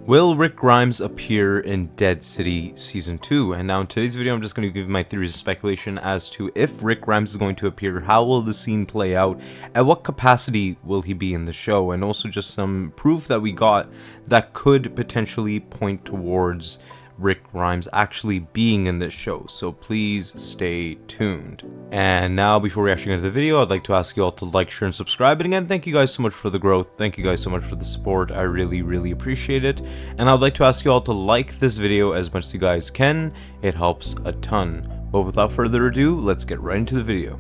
Will Rick Grimes appear in Dead City Season 2? And now in today's video, I'm just going to give my theories and speculation as to if Rick Grimes is going to appear, how will the scene play out, at what capacity will he be in the show, and also just some proof that we got that could potentially point towards Rick Grimes actually being in this show, so please stay tuned. And now, before we actually get into the video, I'd like to ask you all to like, share, and subscribe. And again, thank you guys so much for the growth. Thank you guys so much for the support. I really appreciate it. And I'd like to ask you all to like this video as much as you guys can. It helps a ton. But without further ado, let's get right into the video.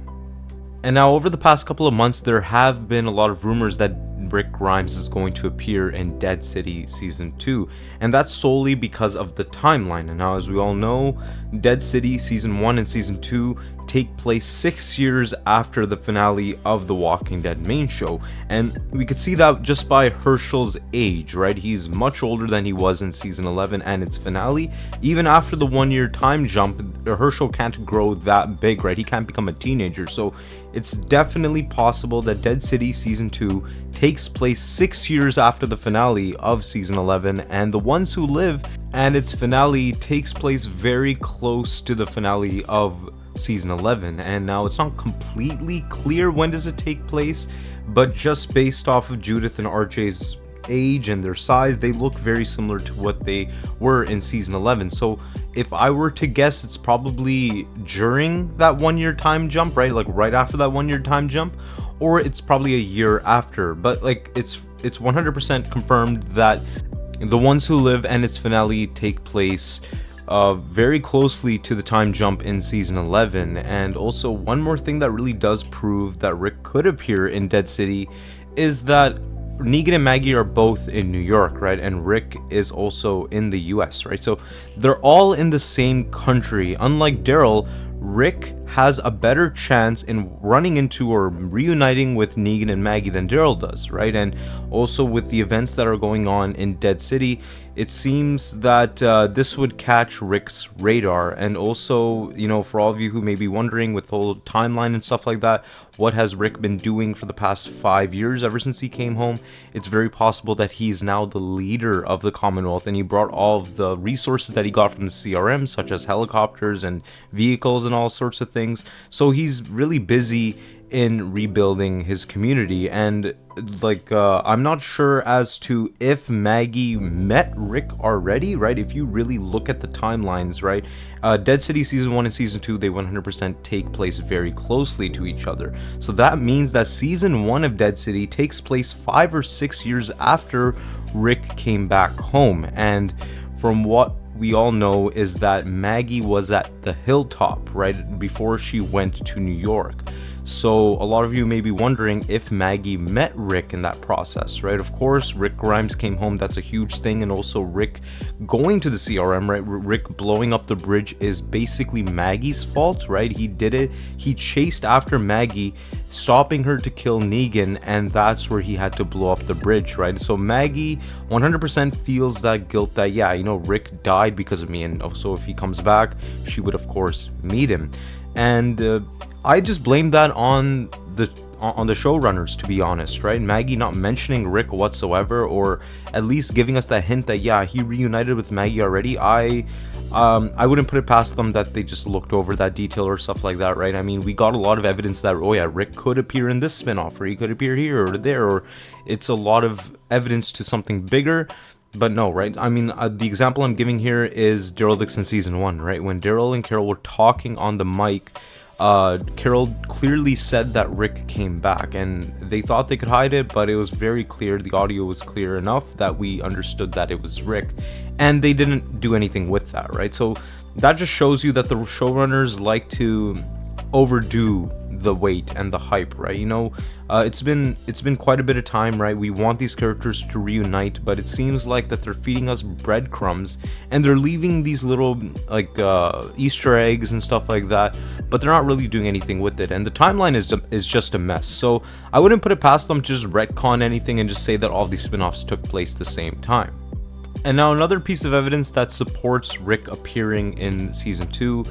And now, over the past couple of months, there have been a lot of rumors that Rick Grimes is going to appear in Dead City Season 2, and that's solely because of the timeline. And now, as we all know, Dead City Season 1 and Season 2 take place 6 years after the finale of the Walking Dead main show, and we could see that just by Herschel's age, right? He's much older than he was in Season 11 and its finale. Even after the 1 year time jump, Herschel can't grow that big, right? He can't become a teenager, so it's definitely possible that Dead City Season 2 takes place 6 years after the finale of Season 11, and The Ones Who Live and its finale takes place very close to the finale of Season 11. And now it's not completely clear when does it take place, but just based off of Judith and RJ's age and their size, they look very similar to what they were in Season 11. So if I were to guess, it's probably during that 1 year time jump, right? Like right after that 1 year time jump, or it's probably a year after. But like it's 100% confirmed that The Ones Who Live and its finale take place very closely to the time jump in Season 11. And also, one more thing that really does prove that Rick could appear in Dead City is that Negan and Maggie are both in New York, right? And Rick is also in the US, right? So they're all in the same country. Unlike Daryl, Rick has a better chance in running into or reuniting with Negan and Maggie than Daryl does, right? And also with the events that are going on in Dead City, it seems that this would catch Rick's radar. And also, you know, for all of you who may be wondering with the whole timeline and stuff like that, what has Rick been doing for the past 5 years ever since he came home? It's very possible that he's now the leader of the Commonwealth, and he brought all of the resources that he got from the CRM, such as helicopters and vehicles and all sorts of things. So he's really busy in rebuilding his community. And like I'm not sure as to if Maggie met Rick already, right? If you really look at the timelines, right, Dead City Season 1 and Season 2, they 100% take place very closely to each other. So that means that Season 1 of Dead City takes place 5 or 6 years after Rick came back home. And from what we all know is that Maggie was at the hilltop right before she went to New York. So a lot of you may be wondering if Maggie met Rick in that process, right? Of course, Rick Grimes came home, that's a huge thing. And also Rick going to the CRM, right? Rick blowing up the bridge is basically Maggie's fault, right? He did it. He chased after Maggie, stopping her to kill Negan, and that's where he had to blow up the bridge, right? So Maggie 100% feels that guilt that, yeah, you know, Rick died because of me, and so if he comes back, she would of course meet him. And I just blame that on the showrunners, to be honest, right? Maggie not mentioning Rick whatsoever, or at least giving us that hint that, yeah, he reunited with Maggie already. I wouldn't put it past them that they just looked over that detail or stuff like that, right? I mean, we got a lot of evidence that, oh yeah, Rick could appear in this spinoff, or he could appear here or there, or it's a lot of evidence to something bigger. But no, right? I mean, the example I'm giving here is Daryl Dixon Season 1, right? When Daryl and Carol were talking on the mic, Carol clearly said that Rick came back, and they thought they could hide it, but it was very clear, the audio was clear enough that we understood that it was Rick, and they didn't do anything with that, right? So that just shows you that the showrunners like to overdo the wait and the hype, right? You know, it's been quite a bit of time, right? We want these characters to reunite, but it seems like that they're feeding us breadcrumbs and they're leaving these little like Easter eggs and stuff like that, but they're not really doing anything with it, and the timeline is just a mess. So I wouldn't put it past them to just retcon anything and just say that all these spin-offs took place the same time. And now another piece of evidence that supports Rick appearing in season 2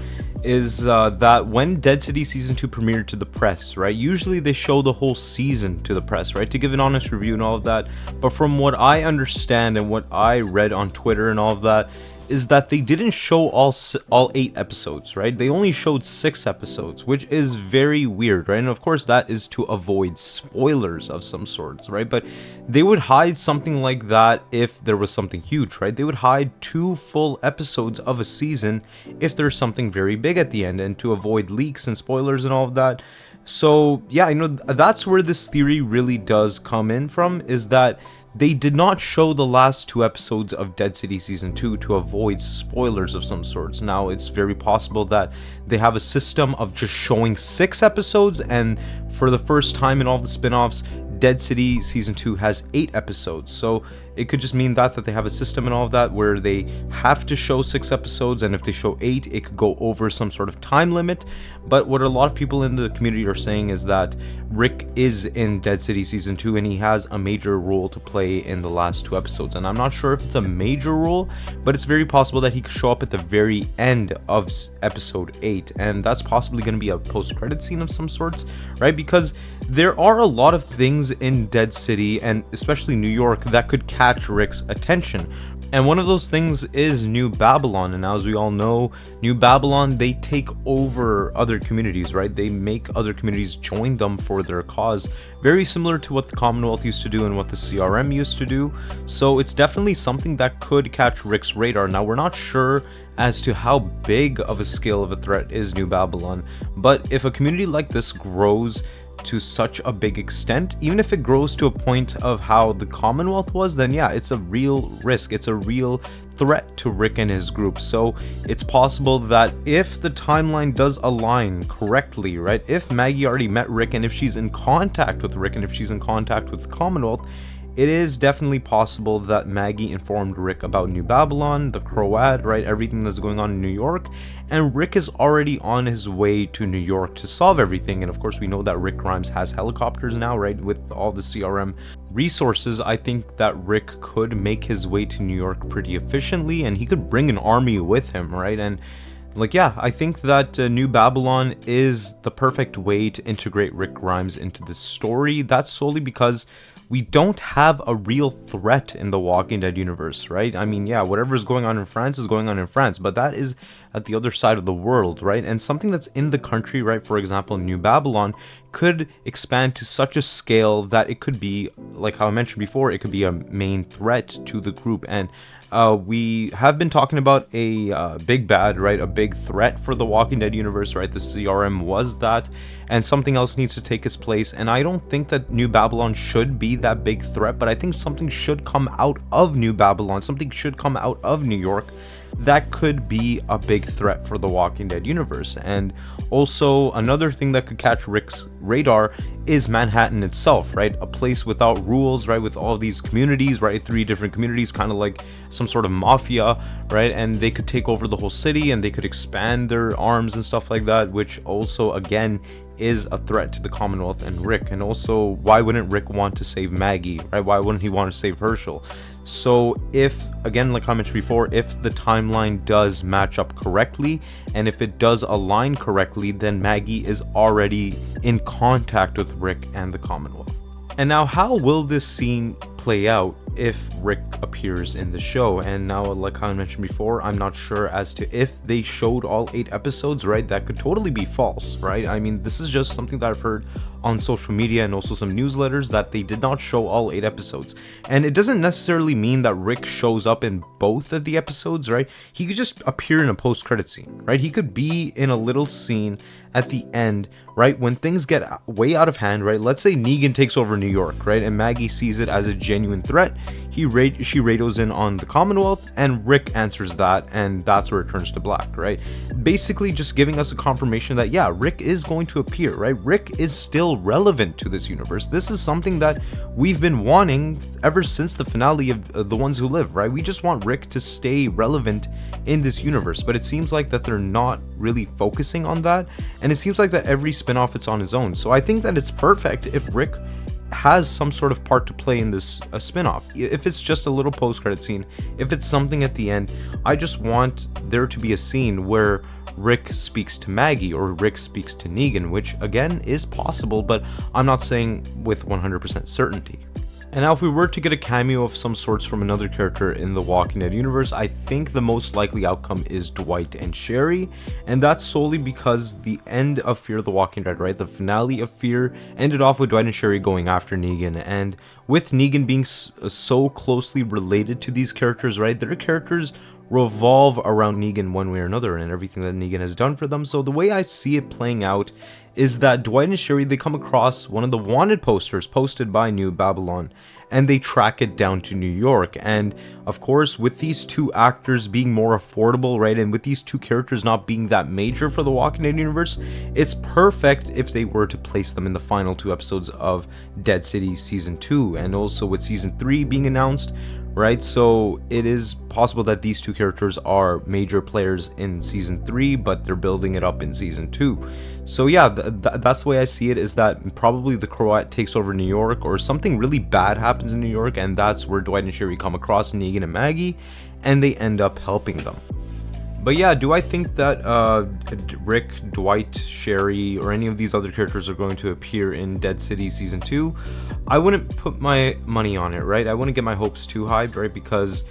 is that when Dead City season 2 premiered to the press, right? Usually they show the whole season to the press, right? To give an honest review and all of that. But from what I understand and what I read on Twitter and all of that, is that they didn't show all 8 episodes, right? They only showed 6 episodes, which is very weird, right? And of course that is to avoid spoilers of some sorts, right? But they would hide something like that if there was something huge, right? They would hide 2 full episodes of a season if there's something very big at the end, and to avoid leaks and spoilers and all of that. So yeah, that's where this theory really does come in from, is that they did not show the last 2 episodes of Dead City Season 2 to avoid spoilers of some sorts. Now, it's very possible that they have a system of just showing 6 episodes, and for the first time in all the spin-offs, Dead City Season 2 has 8 episodes. So it could just mean that they have a system and all of that where they have to show 6 episodes, and if they show 8, it could go over some sort of time limit. But what a lot of people in the community are saying is that Rick is in Dead City Season 2 and he has a major role to play in the last 2 episodes. And I'm not sure if it's a major role, but it's very possible that he could show up at the very end of episode 8, and that's possibly going to be a post-credit scene of some sorts, right? Because there are a lot of things in Dead City, and especially New York, that could catch Rick's attention. And one of those things is New Babylon, and as we all know, New Babylon, they take over other communities, right? They make other communities join them for their cause, very similar to what the Commonwealth used to do and what the CRM used to do. So it's definitely something that could catch Rick's radar. Now, we're not sure as to how big of a scale of a threat is New Babylon, but if a community like this grows to such a big extent, even if it grows to a point of how the Commonwealth was, then yeah, it's a real risk, it's a real threat to Rick and his group. So it's possible that if the timeline does align correctly, right, if Maggie already met Rick, and if she's in contact with Rick, and if she's in contact with the Commonwealth, it is definitely possible that Maggie informed Rick about New Babylon, the Croat, right, everything that's going on in New York, and Rick is already on his way to New York to solve everything. And of course we know that Rick Grimes has helicopters now, right, with all the CRM resources. I think that Rick could make his way to New York pretty efficiently, and he could bring an army with him, right? And yeah, I think that New Babylon is the perfect way to integrate Rick Grimes into this story. That's solely because we don't have a real threat in the Walking Dead universe, right? I mean, yeah, whatever is going on in France is going on in France, but that is at the other side of the world, right? And something that's in the country, right, for example, New Babylon, could expand to such a scale that it could be, like how I mentioned before, it could be a main threat to the group. And we have been talking about a big bad, right? A big threat for the Walking Dead universe, right? The CRM was that, and something else needs to take its place. And I don't think that New Babylon should be that big threat, but I think something should come out of New Babylon, something should come out of New York that could be a big threat for the Walking Dead universe. And also another thing that could catch Rick's radar is Manhattan itself, right? A place without rules, right? With all these communities, right? 3 different communities, kind of like some sort of mafia, right? And they could take over the whole city, and they could expand their arms and stuff like that, which also, again, is a threat to the Commonwealth and Rick. And also, why wouldn't Rick want to save Maggie, right? Why wouldn't he want to save Herschel? So if, again, like I mentioned before, if the timeline does match up correctly, and if it does align correctly, then Maggie is already in contact with Rick and the Commonwealth. And now, how will this scene play out if Rick appears in the show? And now, like I mentioned before, I'm not sure as to if they showed all 8 episodes, right? That could totally be false, right? I mean, this is just something that I've heard on social media and also some newsletters, that they did not show all 8 episodes. And it doesn't necessarily mean that Rick shows up in both of the episodes, right? He could just appear in a post-credit scene, right? He could be in a little scene at the end, right? When things get way out of hand, right? Let's say Negan takes over New York, right? And Maggie sees it as a genuine threat. She radios in on the Commonwealth, and Rick answers that, and that's where it turns to black, right? Basically just giving us a confirmation that, yeah, Rick is going to appear, right? Rick is still relevant to this universe. This is something that we've been wanting ever since the finale of The Ones Who Live, right? We just want Rick to stay relevant in this universe, but it seems like that they're not really focusing on that, and it seems like that every spin-off it's on his own. So I think that it's perfect if Rick has some sort of part to play in this spin-off. If it's just a little post-credit scene, if it's something at the end, I just want there to be a scene where Rick speaks to Maggie or Rick speaks to Negan, which again is possible, but I'm not saying with 100% certainty. And now if we were to get a cameo of some sorts from another character in the Walking Dead universe, I think the most likely outcome is Dwight and Sherry, and that's solely because the end of Fear the Walking Dead, right, the finale of Fear ended off with Dwight and Sherry going after Negan, and with Negan being so closely related to these characters, right, their characters revolve around Negan one way or another and everything that Negan has done for them. So the way I see it playing out is that Dwight and Sherry, they come across one of the wanted posters posted by New Babylon, and they track it down to New York. And of course, with these two actors being more affordable, right, and with these two characters not being that major for the Walking Dead universe, it's perfect if they were to place them in the final 2 episodes of Dead City Season 2, and also with Season 3 being announced, right? So it is possible that these two characters are major players in Season 3, but they're building it up in Season 2. So yeah, that's the way I see it, is that probably the Croat takes over New York, or something really bad happens in New York, and that's where Dwight and Sherry come across Negan and Maggie, and they end up helping them. But yeah, do I think that Rick, Dwight, Sherry, or any of these other characters are going to appear in Dead City Season 2? I wouldn't put my money on it, right? I wouldn't get my hopes too high, right? Because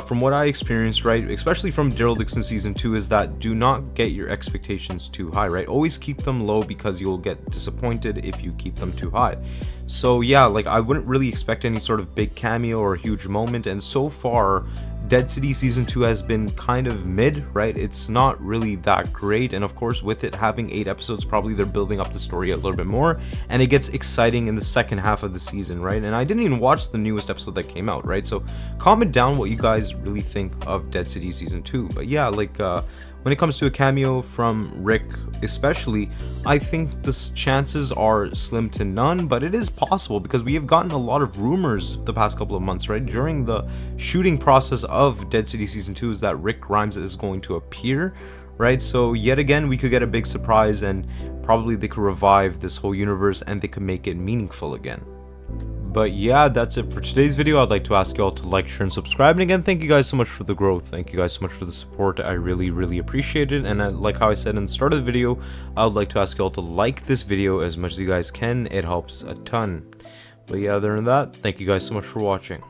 from what I experienced, right, especially from Daryl Dixon Season 2, is that do not get your expectations too high, right? Always keep them low, because you'll get disappointed if you keep them too high. So yeah, like, I wouldn't really expect any sort of big cameo or huge moment, and so far, Dead City Season 2 has been kind of mid, right? It's not really that great, and of course with it having 8 episodes, probably they're building up the story a little bit more, and it gets exciting in the second half of the season, right? And I didn't even watch the newest episode that came out, right? So comment down what you guys really think of Dead City Season 2. But yeah, like, when it comes to a cameo from Rick especially, I think the chances are slim to none, but it is possible, because we have gotten a lot of rumors the past couple of months, right? During the shooting process of Dead City Season 2 is that Rick Grimes is going to appear, right? So yet again, we could get a big surprise, and probably they could revive this whole universe, and they could make it meaningful again. But yeah, that's it for today's video. I'd like to ask you all to like, share, and subscribe. And again, thank you guys so much for the growth. Thank you guys so much for the support. I really appreciate it. And like how I said in the start of the video, I would like to ask you all to like this video as much as you guys can. It helps a ton. But yeah, other than that, thank you guys so much for watching.